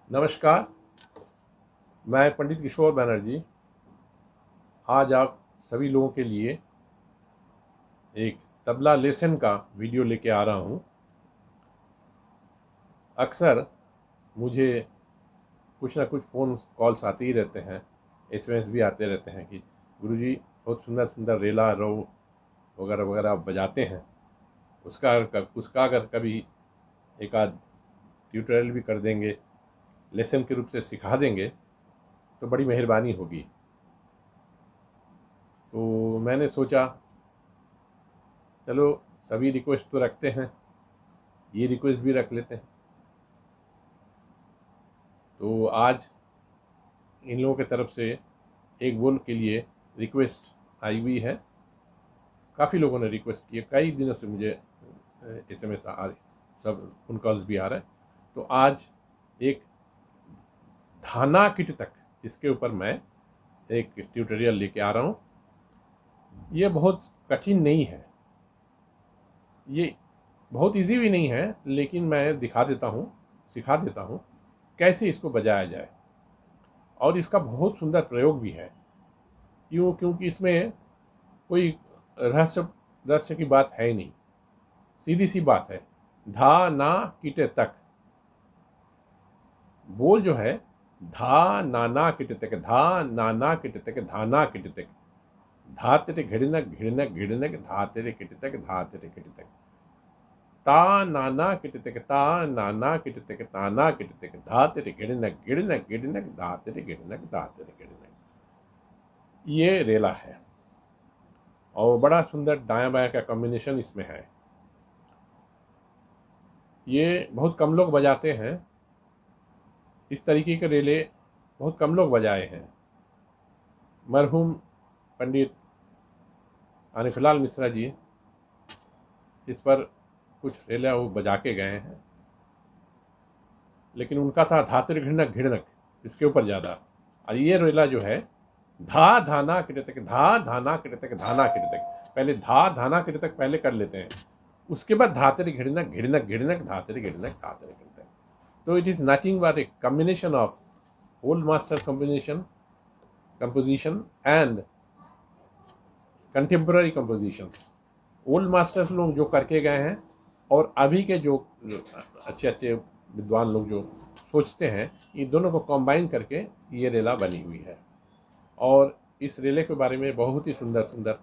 नमस्कार। मैं पंडित किशोर बनर्जी आज आप सभी लोगों के लिए एक तबला लेसन का वीडियो लेके आ रहा हूँ। अक्सर मुझे कुछ ना कुछ फ़ोन कॉल्स आते ही रहते हैं, एसएमएस भी आते रहते हैं कि गुरुजी बहुत सुंदर सुंदर रेला रो वगैरह वगैरह आप बजाते हैं, उसका अगर कभी एक आध ट्यूटोरियल भी कर देंगे, लेसन के रूप से सिखा देंगे तो बड़ी मेहरबानी होगी। तो मैंने सोचा चलो सभी रिक्वेस्ट तो रखते हैं, ये रिक्वेस्ट भी रख लेते हैं। तो आज इन लोगों की तरफ से एक बोल के लिए रिक्वेस्ट आई हुई है। काफ़ी लोगों ने रिक्वेस्ट की है, कई दिनों से मुझे एसएमएस आ रहे, सब फोन कॉल्स भी आ रहे हैं। तो आज एक धाना किट तक इसके ऊपर मैं एक ट्यूटोरियल लेके आ रहा हूँ। ये बहुत कठिन नहीं है, ये बहुत इजी भी नहीं है, लेकिन मैं दिखा देता हूँ, सिखा देता हूँ कैसे इसको बजाया जाए। और इसका बहुत सुंदर प्रयोग भी है। क्योंकि इसमें कोई रहस्य की बात है ही नहीं, सीधी सी बात है। धा ना किटे तक बोल जो है, धा नाना किटे तक, धा नाना किटे तक, धाना किटे तक, धा तेरे घिड़नक घिड़नक घिड़नक, धा तेरे किटे तक, धा तेरे किटे तक, ता नाना किटे तक, ता नाना किटे तक, ताना किटे तक, धा तेरे घिड़नक घिड़नक घिड़नक, धा तेरे घिड़नक, धा तेरे घिड़नक। ये रेला है और बड़ा सुंदर दायां बायां का कॉम्बिनेशन इसमें है। ये बहुत कम लोग बजाते हैं, इस तरीके के रेले बहुत कम लोग बजाए हैं। मरहूम पंडित आनिफलाल मिश्रा जी इस पर कुछ रेला वो बजा के गए हैं, लेकिन उनका था धातिर घिड़नक घिड़नक, इसके ऊपर ज़्यादा। और ये रेला जो है धा धाना किटतक, धा धाना किटतक, धाना किटतक, पहले धा धाना किटतक पहले कर लेते हैं, उसके बाद धातिर घिड़नक घिड़नक घिड़नक, धातिर घिड़नक धातिर घिड़नक। तो it is nothing but a combination of old master composition and contemporary compositions। Old masters लोग जो करके गए हैं और अभी के जो अच्छे अच्छे विद्वान लोग जो सोचते हैं, इन दोनों को कंबाइन करके ये रेला बनी हुई है। और इस रेले के बारे में बहुत ही सुंदर सुंदर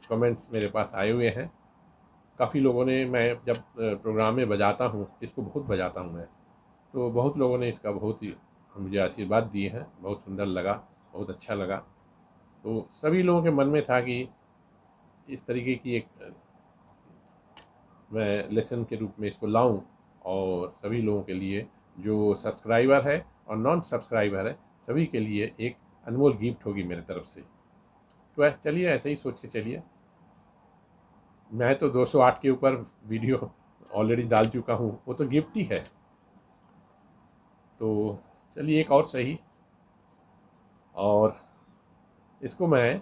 कमेंट्स मेरे पास आए हुए हैं। काफ़ी लोगों ने, मैं जब प्रोग्राम में बजाता हूँ, इसको बहुत बजाता हूँ मैं, तो बहुत लोगों ने इसका बहुत ही मुझे आशीर्वाद दिए हैं, बहुत सुंदर लगा, बहुत अच्छा लगा। तो सभी लोगों के मन में था कि इस तरीके की एक मैं लेसन के रूप में इसको लाऊं और सभी लोगों के लिए, जो सब्सक्राइबर है और नॉन सब्सक्राइबर है, सभी के लिए एक अनमोल गिफ्ट होगी मेरे तरफ से। तो चलिए ऐसे ही सोच के चलिए। मैं तो 208 के ऊपर वीडियो ऑलरेडी डाल चुका हूँ, वो तो गिफ्ट ही है। तो चलिए एक और सही, और इसको मैं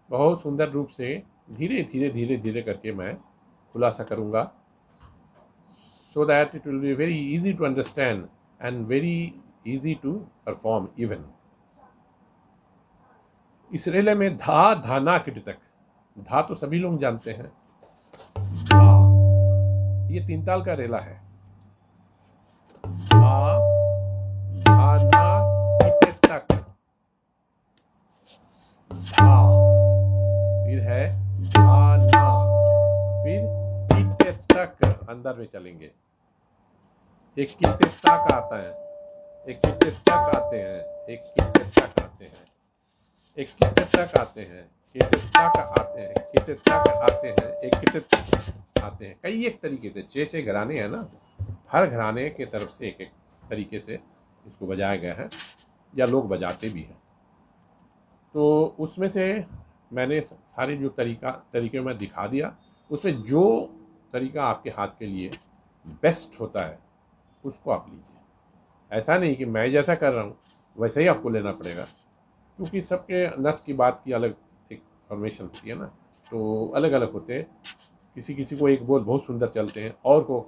बहुत सुंदर रूप से धीरे धीरे धीरे धीरे करके मैं खुलासा करूँगा, so that it will be very easy to understand and very easy to perform even। इस रेले में धा धाना किट तक, धा तो सभी लोग जानते हैं, धा ये तीन ताल का रेला है। धा धाना किट तक, धा, फिर है धाना, फिर किट तक, अंदर में चलेंगे। एक किट तक आता है, एक किट तक आते हैं, एक किट तक आते हैं, एक किट तक आते हैं, किट तक आते हैं, किट तक आते हैं, एक किट तक आते हैं। कई एक तरीके से छह घराने हैं ना, हर घराने के तरफ से एक एक तरीके से इसको बजाया गया है, या लोग बजाते भी हैं। तो उसमें से मैंने सारे जो तरीके मैं दिखा दिया, उसमें जो तरीका आपके हाथ के लिए बेस्ट होता है उसको आप लीजिए। ऐसा नहीं कि मैं जैसा कर रहा हूँ वैसे ही आपको लेना पड़ेगा, क्योंकि सबके नस की बात की अलग एक फॉर्मेशन होती है ना, तो अलग अलग होते हैं। किसी को एक बोल बहुत सुंदर चलते हैं, और को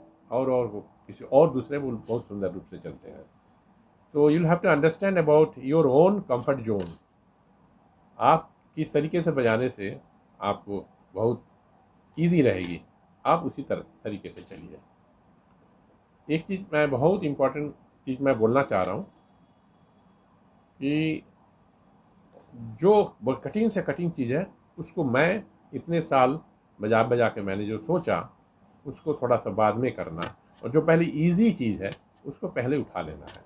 किसी और दूसरे बोल बहुत सुंदर रूप से चलते हैं। तो you have to understand about your own comfort zone. आप किस तरीके से बजाने से आपको बहुत ईजी रहेगी, आप उसी तरीके से चलिए। एक चीज़ मैं बहुत इम्पोर्टेंट चीज़ मैं बोलना चाह रहा हूँ कि जो कठिन से कठिन चीज़ है उसको मैं इतने साल बजा बजा के मैंने जो सोचा उसको थोड़ा सा बाद में करना, और जो पहले इजी चीज़ है उसको पहले उठा लेना है।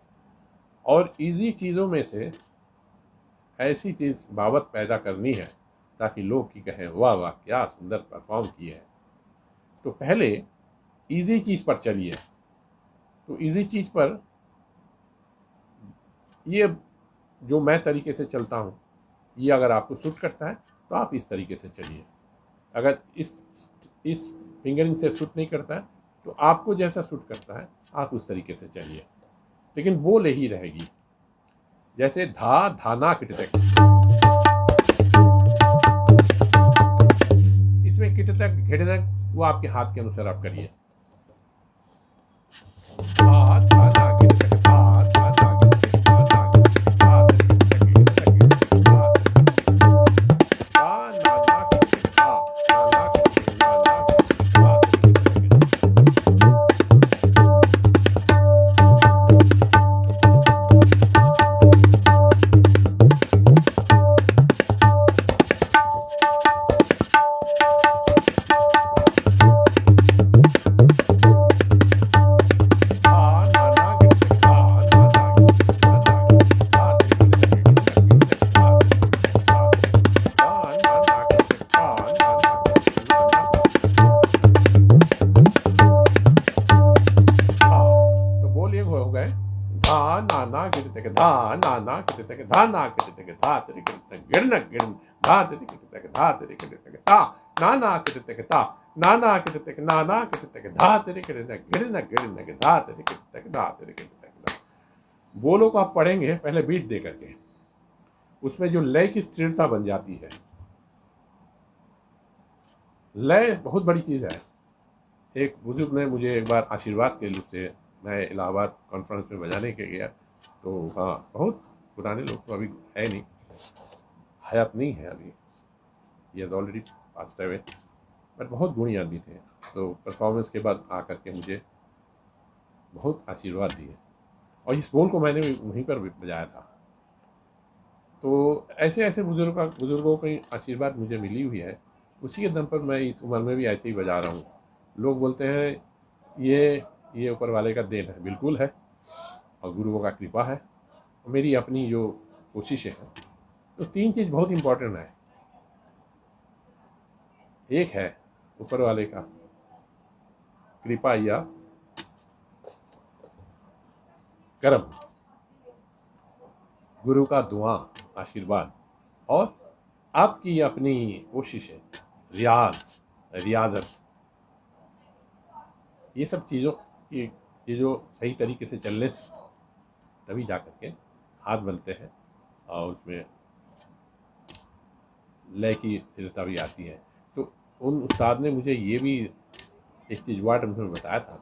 और इजी चीज़ों में से ऐसी चीज़ बाबत पैदा करनी है ताकि लोग की कहें वाह वाह क्या सुंदर परफॉर्म किए हैं। तो पहले इजी चीज़ पर चलिए। तो इजी चीज़ पर ये जो मैं तरीके से चलता हूँ ये अगर आपको सूट करता है तो आप इस तरीके से चलिए। अगर इस फिंगरिंग से सूट नहीं करता है तो आपको जैसा सूट करता है आप उस तरीके से चलिए, लेकिन बोल ही रहेगी। जैसे धा धाना किटतक, इसमें किटतक घिड़नक वो आपके हाथ के अनुसार आप करिए। धा धाना किटतक, धा धाना किटतक, धा धाना किटतक, धा किटतक, धा नाना किटतक, धा नाना किटतक, नाना किटतक, धा बोलो को आप पढ़ेंगे पहले बीट दे करके, उसमें जो लय की स्थिरता बन जाती है। लय बहुत बड़ी चीज़ है। एक बुजुर्ग ने मुझे एक बार आशीर्वाद के रूप से, मैं इलाहाबाद कॉन्फ्रेंस में बजाने के गया, तो हाँ बहुत पुराने लोग तो अभी है नहीं, हयात नहीं है अभी, he has already passed away, but बहुत गुणी आदमी थे। तो परफॉर्मेंस के बाद आकर के मुझे बहुत आशीर्वाद दिए, और इस बोल को मैंने वहीं पर बजाया था। तो ऐसे ऐसे बुजुर्गों की आशीर्वाद मुझे मिली हुई है, उसी के दम पर मैं इस उम्र में भी ऐसे ही बजा रहा हूँ। लोग बोलते हैं ये ऊपर वाले का देन है, बिल्कुल है, और गुरुओं का कृपा है, और मेरी अपनी जो कोशिशें हैं। तो तीन चीज़ बहुत इम्पोर्टेंट है। एक है ऊपर वाले का कृपा या कर्म, गुरु का दुआ आशीर्वाद, और आपकी अपनी कोशिशें, रियाजत, ये सब चीज़ों सही तरीके से चलने से तभी जा कर के हाथ बनते हैं और उसमें लय की स्थिरता भी आती है। तो उन उस्ताद ने मुझे ये भी एक चीज़ वर्ड में बताया था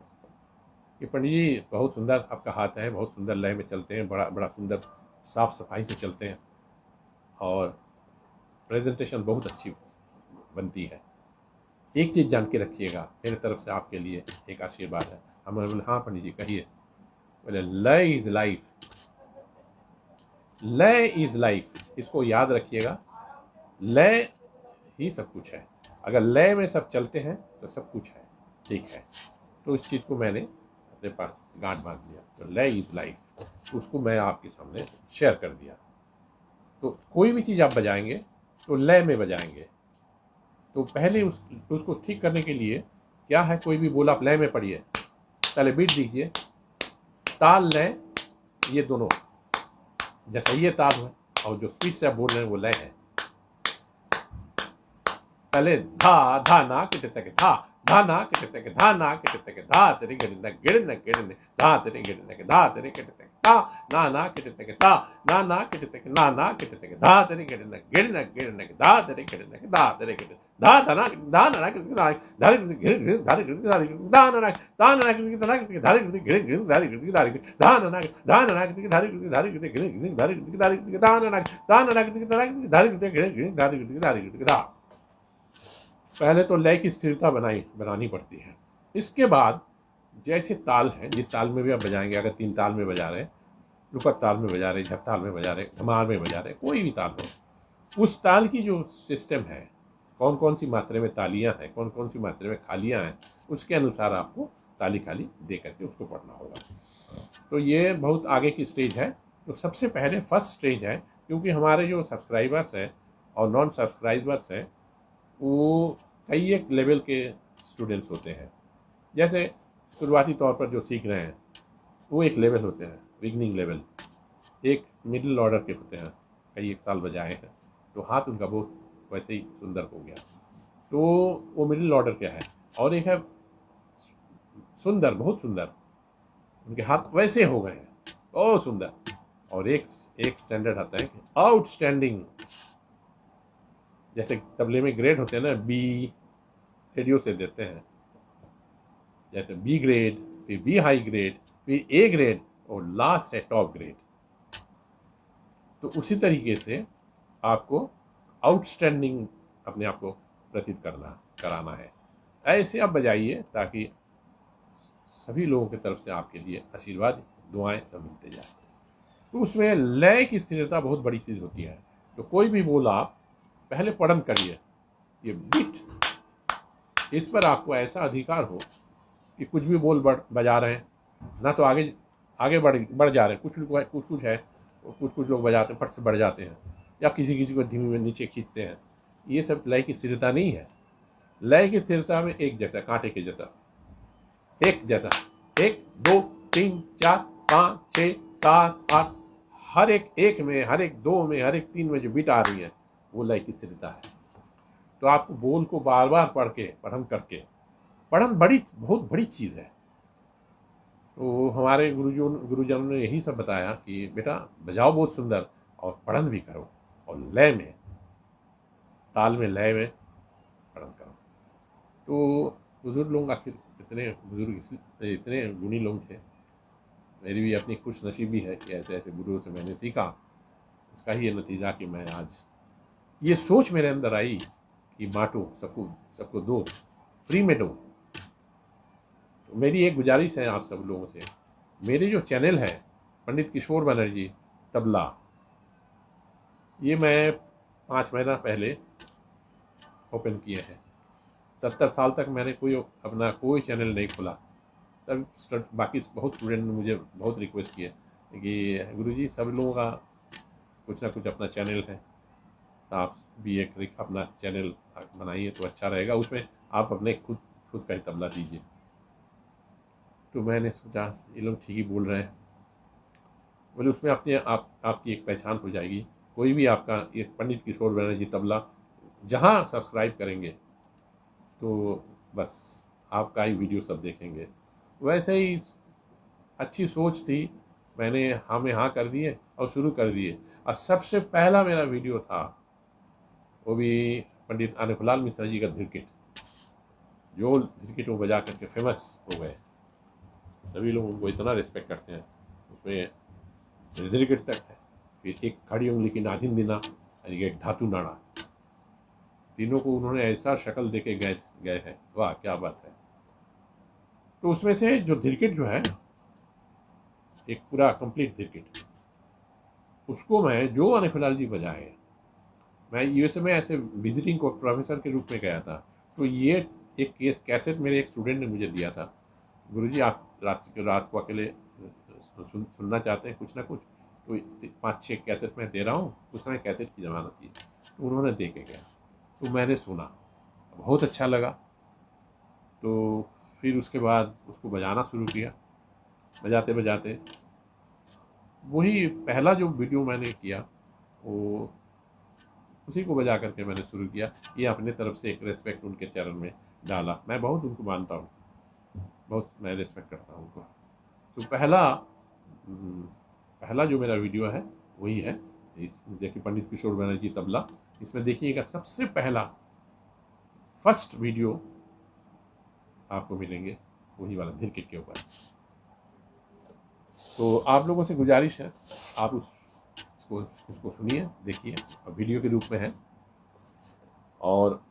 कि पंडित जी बहुत सुंदर आपका हाथ है, बहुत सुंदर लय में चलते हैं, बड़ा सुंदर साफ सफाई से चलते हैं, और प्रेजेंटेशन बहुत अच्छी बनती है। एक चीज़ जान के रखिएगा, मेरे तरफ से आपके लिए एक आशीर्वाद है। हमें बोले हाँ पंडित जी कहिए। बोले लय इज़ लाइफ, लय इज़ लाइफ, इसको याद रखिएगा। लय ही सब कुछ है, अगर लय में सब चलते हैं तो सब कुछ है, ठीक है। तो इस चीज़ को मैंने अपने पास गांठ बांध लिया। तो लय इज़ लाइफ, उसको मैं आपके सामने शेयर कर दिया। तो कोई भी चीज़ आप बजाएंगे तो लय में बजाएंगे। तो पहले उसको ठीक करने के लिए क्या है, कोई भी बोल आप लय में पढ़िए, पहले बीट दीजिए, ताल लय ये दोनों, जैसा ये ताल है और जो स्पीड से आप बोल रहे हैं वो लय है। पहले धा धा ना कितने तक, धा धा ना के टिक धा ना के टिक धा तेरे गिरने गिरने गिरने धा तेरे गिरने धा तेरे के टिक धा ना के टिक धा ना के टिक ना के टिक धा तेरे गिरने गिरने गिरने धा तेरे गिरने धा तेरे गिरने धा धा ना धारे गिर गिर धारे गिर धारे धा ना गिर धारे गिर गिर गिर धारे गिर धारे धा ना गिर धारे गिर धारे गिर गिर धारे गिर धारे गिर धा ना गिर धारे गिर गिर गिर धारे गिर धारे गिर धा। पहले तो लय की स्थिरता बनानी पड़ती है। इसके बाद जैसे ताल है, जिस ताल में भी आप बजाएंगे, अगर 3 ताल में बजा रहे, रुपक ताल में बजा रहे, झप ताल में बजा रहे, धमार में बजा रहे, कोई भी ताल हो, उस ताल की जो सिस्टम है, कौन कौन सी मात्रा में तालियां हैं, कौन कौन सी मात्रा में खालियां हैं, उसके अनुसार आपको ताली खाली दे करके उसको पढ़ना होगा। तो ये बहुत आगे की स्टेज है। तो सबसे पहले फर्स्ट स्टेज है, क्योंकि हमारे जो सब्सक्राइबर्स हैं और नॉन सब्सक्राइबर्स हैं वो कई एक लेवल के स्टूडेंट्स होते हैं। जैसे शुरुआती तौर पर जो सीख रहे हैं वो एक लेवल होते हैं, बिगनिंग लेवल, एक मिडिल ऑर्डर के होते हैं, कई एक साल बजाए हैं तो हाथ उनका बहुत वैसे ही सुंदर हो गया, तो वो मिडिल ऑर्डर क्या है। और एक है सुंदर, बहुत सुंदर, उनके हाथ वैसे हो गए हैं, बहुत सुंदर। और एक स्टैंडर्ड आता है आउटस्टैंडिंग, जैसे तबले में ग्रेड होते हैं ना, बी रेडियो से देते हैं, जैसे बी ग्रेड, फिर बी हाई ग्रेड, फिर ए ग्रेड और लास्ट है टॉप ग्रेड। तो उसी तरीके से आपको आउटस्टैंडिंग अपने आप को प्रतीत कराना है। ऐसे आप बजाइए ताकि सभी लोगों की तरफ से आपके लिए आशीर्वाद, दुआएं सब मिलते जाए। तो उसमें लय की स्थिरता बहुत बड़ी चीज़ होती है। तो कोई भी बोल आप पहले पढ़न करिए, ये बीट, इस पर आपको ऐसा अधिकार हो कि कुछ भी बोल बजा रहे हैं ना, तो आगे बढ़ जा रहे हैं, कुछ है, कुछ लोग बजाते हैं फट से बढ़ जाते हैं, या किसी को धीमी में नीचे खींचते हैं। ये सब लय की स्थिरता नहीं है। लय की स्थिरता में एक जैसा, कांटे के जैसा, एक जैसा, 1 2 3 4 5 6 7 8, हर एक में, हर एक 2 में, हर एक 3 में जो बीट आ रही है वो लय की स्थिरता है। तो आपको बोल को बार बार पढ़न करके, पढ़न बहुत बड़ी चीज़ है। तो हमारे गुरुजनों ने यही सब बताया कि बेटा बजाओ बहुत सुंदर और पढ़न भी करो, और लय में, ताल में, लय में पढ़न करो। तो बुजुर्ग लोग आखिर इतने गुणी लोग थे। मेरी भी अपनी खुश नसीबी है कि ऐसे ऐसे गुरुओं से मैंने सीखा, उसका ही ये नतीजा कि मैं आज ये सोच मेरे अंदर आई कि बांटो, सबको दो, फ्री में दो। तो मेरी एक गुजारिश है आप सब लोगों से, मेरे जो चैनल है पंडित किशोर बनर्जी तबला, ये मैं 5 महीना पहले ओपन किए हैं। 70 साल तक मैंने अपना कोई चैनल नहीं खोला। सब बाकी बहुत स्टूडेंट ने मुझे बहुत रिक्वेस्ट किए कि गुरुजी सब लोगों का कुछ ना कुछ अपना चैनल है, तो आप भी एक अपना चैनल बनाइए तो अच्छा रहेगा, उसमें आप अपने खुद का ही तबला दीजिए। तो मैंने सोचा ये लोग ठीक ही बोल रहे हैं, बोले उसमें आपकी एक पहचान हो जाएगी। कोई भी आपका एक पंडित किशोर बनर्जी तबला जहाँ सब्सक्राइब करेंगे तो बस आपका ही वीडियो सब देखेंगे। वैसे ही अच्छी सोच थी, मैंने हाँ कर दिए और शुरू कर दिए। और सबसे पहला मेरा वीडियो था वो भी पंडित आनखलाल मिश्रा जी का धिरकिट, जो धिरकिट वो बजा करके फेमस हो गए, सभी लोग उनको इतना रिस्पेक्ट करते हैं। उसमें धिरकिट तक है, फिर एक खड़ी उंगली की नादिन दिना और एक धातु नाड़ा, तीनों को उन्होंने ऐसा शक्ल दे के गए हैं, वाह क्या बात है। तो उसमें से जो धिरकिट जो है, एक पूरा कंप्लीट धिरकिट, उसको मैं जो आनखलाल जी बजाए, मैं यूएसए में ऐसे विजिटिंग को प्रोफेसर के रूप में गया था। तो ये एक कैसेट मेरे एक स्टूडेंट ने मुझे दिया था, गुरुजी आप रात को अकेले सुनना चाहते हैं कुछ ना कुछ, तो 5-6 कैसेट मैं दे रहा हूँ, उस समय कैसेट की ज़मानत थी। तो उन्होंने दे के गया, तो मैंने सुना, बहुत अच्छा लगा। तो फिर उसके बाद उसको बजाना शुरू किया, बजाते बजाते वही पहला जो वीडियो मैंने किया वो उसी को बजा करके मैंने शुरू किया। ये अपने तरफ से एक रेस्पेक्ट उनके चरण में डाला। मैं बहुत उनको मानता हूँ, बहुत मैं रिस्पेक्ट करता हूँ उनको। तो पहला जो मेरा वीडियो है वही है। इस देखिए पंडित किशोर बनर्जी तबला, इसमें देखिएगा सबसे पहला फर्स्ट वीडियो आपको मिलेंगे वही वाला धीरकिट के ऊपर। तो आप लोगों से गुजारिश है, आप उसको सुनिए, देखिए, वीडियो के रूप में है। और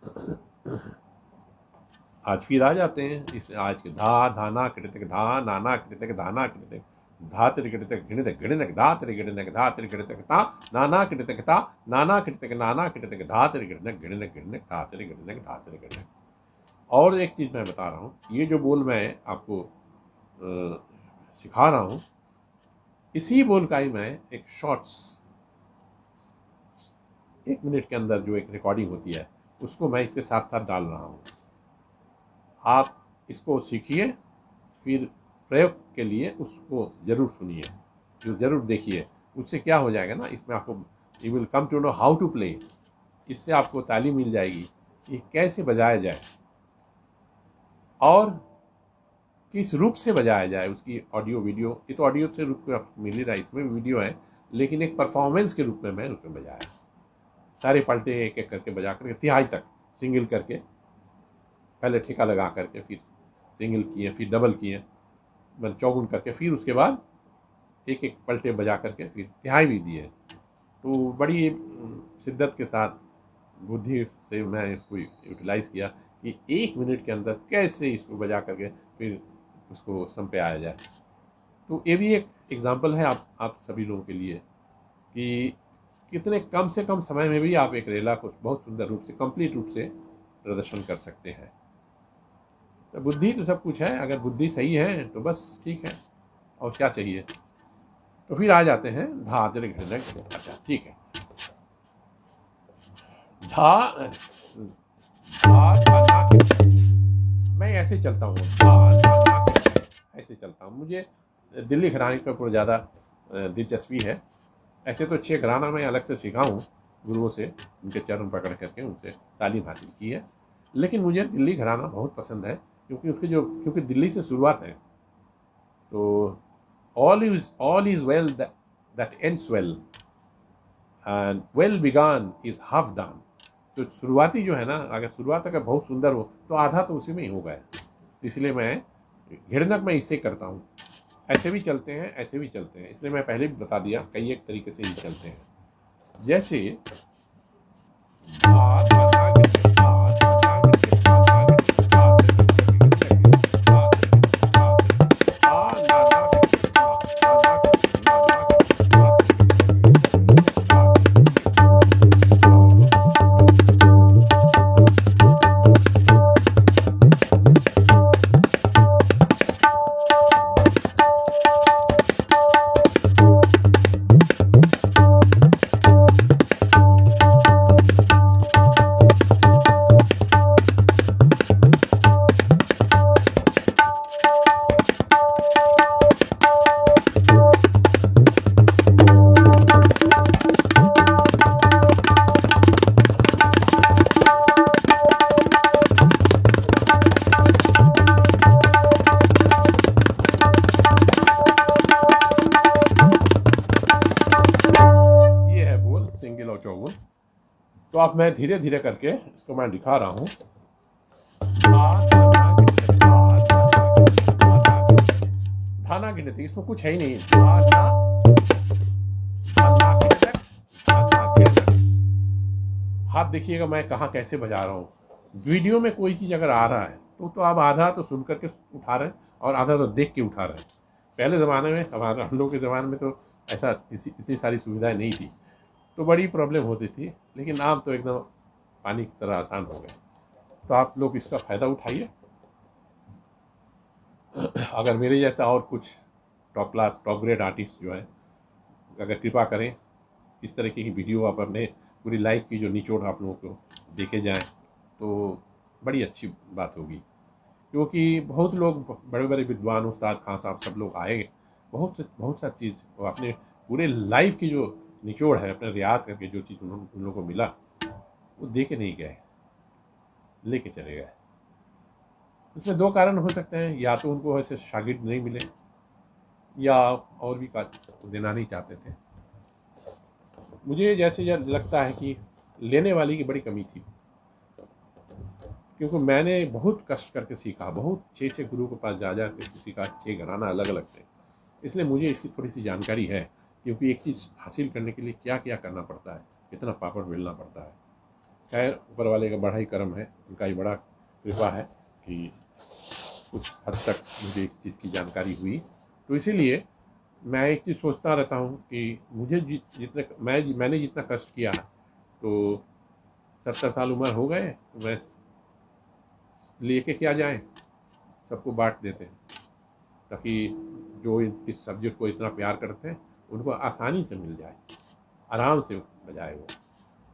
आज फिर आ जाते हैं इस आज के धा धाना कृतक धा नाना कृतक धाना कृतक धात्र कृतक गणितक गणितक धात्र गणितक धात्र कृतक ता नाना कृतक ता नाना कृतक धात्र गणितक गणितक गणितक धात्र गणितक धात्र गणितक। और एक चीज़ मैं बता रहा हूँ, ये जो बोल मैं आपको सिखा रहा हूँ, इसी बोल का ही मैं एक शॉर्ट्स 1 मिनट के अंदर जो एक रिकॉर्डिंग होती है उसको मैं इसके साथ साथ डाल रहा हूँ। आप इसको सीखिए, फिर प्रयोग के लिए उसको ज़रूर सुनिए, फिर ज़रूर देखिए। उससे क्या हो जाएगा ना, इसमें आपको you will come to know how to play. इससे आपको तालीम मिल जाएगी कि कैसे बजाया जाए और किस रूप से बजाया जाए। उसकी ऑडियो वीडियो, ये तो ऑडियो से रूप में आपको मिल ही रहा है, इसमें भी वीडियो है, लेकिन एक परफॉर्मेंस के रूप में मैं उसमें बजाया। सारे पलटे एक एक करके बजा करके तिहाई तक सिंगल करके, पहले ठेका लगा करके, फिर सिंगल किए, फिर डबल किए, मैंने चौगुन करके, फिर उसके बाद एक एक पलटे बजा करके फिर तिहाई भी दिए। तो बड़ी शिद्दत के साथ बुद्धि से मैं इसको यूटिलाइज़ किया कि 1 मिनट के अंदर कैसे इसको बजा करके फिर उसको सम पे आया जाए। तो ये भी एक एग्जांपल है आप सभी लोगों के लिए कि कितने कम से कम समय में भी आप एक रेला को बहुत सुंदर रूप से, कंप्लीट रूप से प्रदर्शन कर सकते हैं। तो बुद्धि तो सब कुछ है, अगर बुद्धि सही है तो बस ठीक है, और क्या चाहिए। तो फिर आ जाते हैं धा तेरे घर। अच्छा ठीक है, धा धा धा मैं ऐसे चलता हूँ, धा धा ऐसे चलता हूँ। मुझे दिल्ली घराने के ऊपर ज़्यादा दिलचस्पी है। ऐसे तो 6 घराना मैं अलग से सीखा हूँ गुरुओं से, उनके चरण पकड़ करके उनसे तालीम हासिल की है, लेकिन मुझे दिल्ली घराना बहुत पसंद है क्योंकि दिल्ली से शुरुआत है। तो all is well that ends well and well begun is half done। तो शुरुआती जो है ना, अगर शुरुआत अगर बहुत सुंदर हो तो आधा तो उसी में ही होगा। इसलिए मैं घिरनक में इससे करता हूँ। ऐसे भी चलते हैं, ऐसे भी चलते हैं, इसलिए मैं पहले भी बता दिया कई एक तरीके से ही चलते हैं। जैसे तो आप मैं धीरे धीरे करके इसको मैं दिखा रहा हूँ। धाना गिनती, इसमें कुछ है ही नहीं। हाथ देखिएगा मैं कहाँ कैसे बजा रहा हूँ। वीडियो में कोई चीज़ अगर आ रहा है तो आप आधा तो सुन करके उठा रहे हैं और आधा तो देख के उठा रहे हैं। पहले ज़माने में हम लोग के ज़माने में तो ऐसा इतनी सारी सुविधाएं नहीं थी, तो बड़ी प्रॉब्लम होती थी, लेकिन अब तो एकदम पानी की तरह आसान हो गए। तो आप लोग इसका फ़ायदा उठाइए। अगर मेरे जैसा और कुछ top class top grade artist जो है अगर कृपा करें, इस तरीके की वीडियो आप अपने पूरी लाइफ की जो निचोड़ आप लोगों को देखे जाएं तो बड़ी अच्छी बात होगी। क्योंकि बहुत लोग बड़े बड़े विद्वान, उस्ताद खान साहब, सब लोग आए, बहुत सा चीज़ वो अपने पूरे लाइफ की जो निचोड़ है, अपने रियाज करके जो चीज़ उन लोगों को मिला वो दे के नहीं गए, लेके चले गए। उसमें दो कारण हो सकते हैं, या तो उनको ऐसे शागिर्द नहीं मिले या और भी देना नहीं चाहते थे। मुझे जैसे यह लगता है कि लेने वाली की बड़ी कमी थी, क्योंकि मैंने बहुत कष्ट करके सीखा, बहुत 6 गुरु के पास जा के सीखा, 6 घराना अलग अलग से, इसलिए मुझे इसकी थोड़ी सी जानकारी है। क्योंकि एक चीज़ हासिल करने के लिए क्या क्या करना पड़ता है, कितना पापड़ बेलना पड़ता है। खैर ऊपर वाले का बड़ा ही कर्म है, उनका ही बड़ा कृपा है कि उस हद तक मुझे इस चीज़ की जानकारी हुई। तो इसीलिए मैं एक चीज़ सोचता रहता हूँ कि मुझे जितने मैंने जितना कष्ट किया, तो 70 साल उम्र हो गए, तो मैं लेके क्या जाएं, सबको बांट देते हैं, ताकि जो इस सब्जेक्ट को इतना प्यार करते हैं उनको आसानी से मिल जाए, आराम से बजाए वो,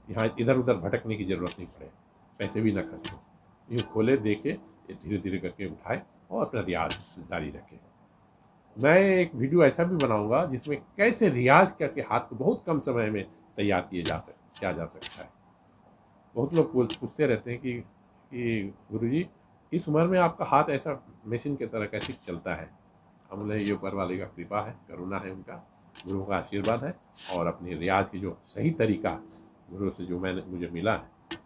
यहाँ इधर उधर भटकने की ज़रूरत नहीं पड़े, पैसे भी ना खर्च हो, यूँ खोले देके धीरे धीरे करके उठाए और अपना रियाज जारी रखे। मैं एक वीडियो ऐसा भी बनाऊंगा जिसमें कैसे रियाज करके हाथ को बहुत कम समय में तैयार किया जा सकता है। बहुत लोग पूछते रहते हैं कि गुरुजी इस उम्र में आपका हाथ ऐसा मशीन की तरह कैसे चलता है। हम बोले ये ऊपर वाले का कृपा है, करुणा है, उनका गुरु का आशीर्वाद है, और अपनी रियाज की जो सही तरीका गुरु से जो मुझे मिला है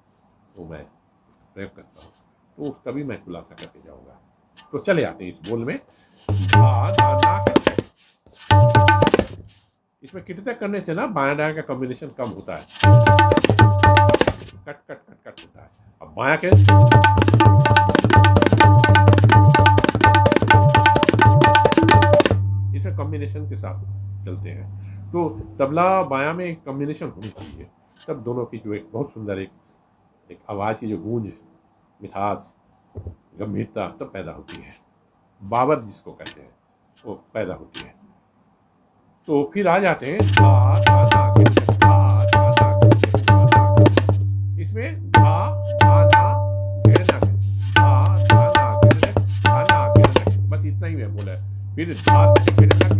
वो मैं प्रयोग करता हूँ, तो उसका भी मैं खुलासा करके जाऊँगा। तो चले आते हैं इस बोल में। इसमें किटतक करने से ना बायां दायां का कॉम्बिनेशन कम होता है, कट कट कट कट होता है। अब बायां के इसमें कॉम्बिनेशन के साथ चलते हैं, तो तबला बायां में एक कॉम्बिनेशन होनी चाहिए, तब दोनों की जो एक बहुत सुंदर एक आवाज़ की जो गूंज, मिठास, गंभीरता सब पैदा होती है, बाबत जिसको कहते हैं वो पैदा होती है। तो फिर आ जाते हैं इसमें धा धा ना घेरना, बस इतना ही मैं बोला है। फिर धा घेरना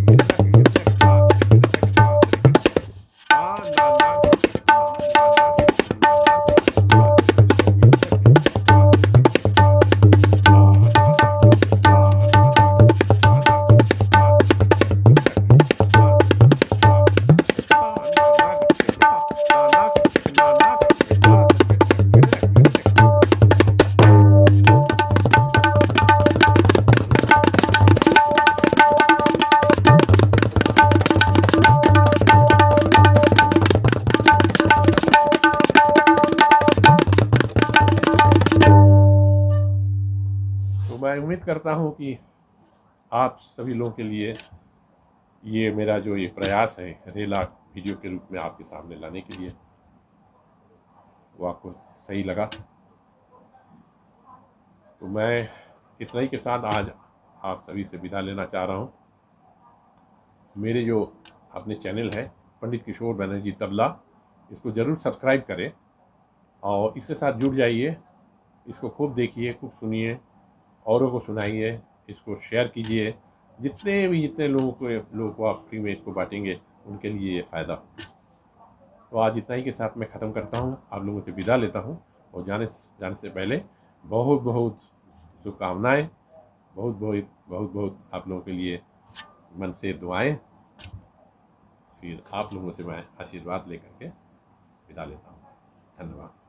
मैं उम्मीद करता हूँ कि आप सभी लोगों के लिए ये मेरा जो ये प्रयास है रेला वीडियो के रूप में आपके सामने लाने के लिए, वो आपको सही लगा। तो मैं इतना ही के साथ आज आप सभी से विदा लेना चाह रहा हूँ। मेरे जो अपने चैनल है पंडित किशोर बनर्जी तबला, इसको ज़रूर सब्सक्राइब करें और इसके साथ जुड़ जाइए, इसको खूब देखिए, खूब सुनिए, औरों को सुनाइए, इसको शेयर कीजिए। जितने लोगों को आप फ्री में इसको बांटेंगे उनके लिए ये फ़ायदा। तो आज इतना ही के साथ मैं ख़त्म करता हूँ, आप लोगों से विदा लेता हूँ, और जाने से पहले बहुत बहुत शुभकामनाएँ, बहुत बहुत बहुत बहुत आप लोगों के लिए मन से दुआएं। फिर आप लोगों से मैं आशीर्वाद लेकर के विदा लेता हूँ। धन्यवाद।